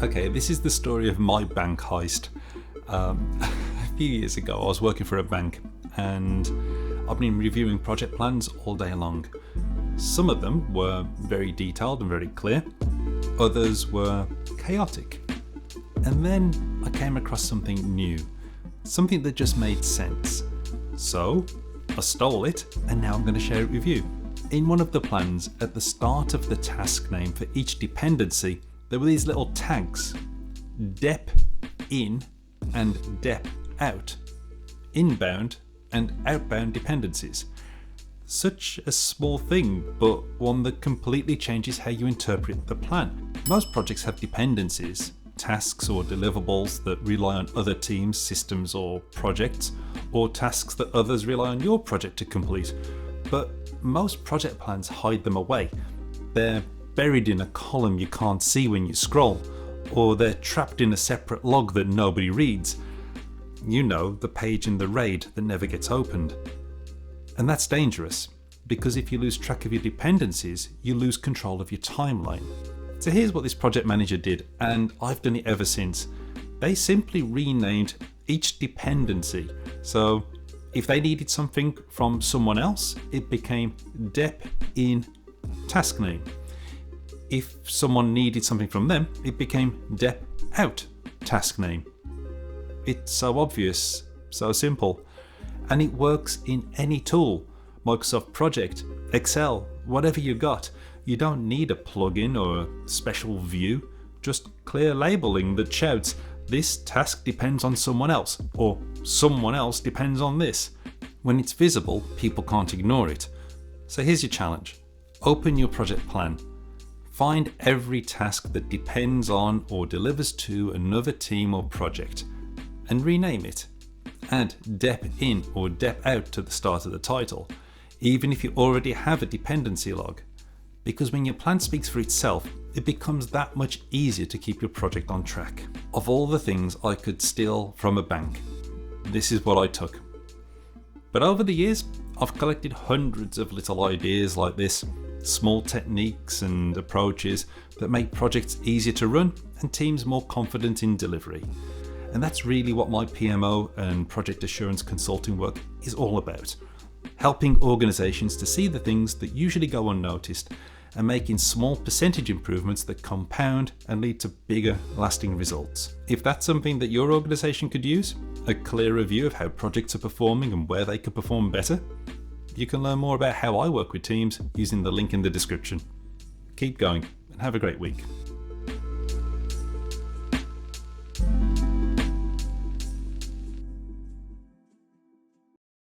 Okay, this is the story of my bank heist. A few years ago, I was working for a bank and I've been reviewing project plans all day long. Some of them were very detailed and very clear, others were chaotic. And then I came across something new, something that just made sense. So I stole it and now I'm going to share it with you. In one of the plans, at the start of the task name for each dependency, there were these little tags, dep in and dep out, inbound and outbound dependencies. Such a small thing, but one that completely changes how you interpret the plan. Most projects have dependencies, tasks or deliverables that rely on other teams, systems or projects, or tasks that others rely on your project to complete. But most project plans hide them away. They're buried in a column you can't see when you scroll, or they're trapped in a separate log that nobody reads. You know, the page in the RAID that never gets opened. And that's dangerous, because if you lose track of your dependencies, you lose control of your timeline. So here's what this project manager did, and I've done it ever since. They simply renamed each dependency. So if they needed something from someone else, it became dep in task name. If someone needed something from them, it became dep out task name. It's so obvious, so simple, and it works in any tool. Microsoft Project, Excel, whatever you got. You don't need a plugin or a special view, just clear labeling that shouts, this task depends on someone else, or someone else depends on this. When it's visible, people can't ignore it. So here's your challenge. Open your project plan. Find every task that depends on or delivers to another team or project, and rename it. Add dep in or dep out to the start of the title, even if you already have a dependency log. Because when your plan speaks for itself, it becomes that much easier to keep your project on track. Of all the things I could steal from a bank, this is what I took. But over the years, I've collected hundreds of little ideas like this, small techniques and approaches that make projects easier to run and teams more confident in delivery. And that's really what my PMO and project assurance consulting work is all about. Helping organizations to see the things that usually go unnoticed and making small percentage improvements that compound and lead to bigger, lasting results. If that's something that your organization could use, a clearer view of how projects are performing and where they could perform better, you can learn more about how I work with teams using the link in the description. Keep going and have a great week.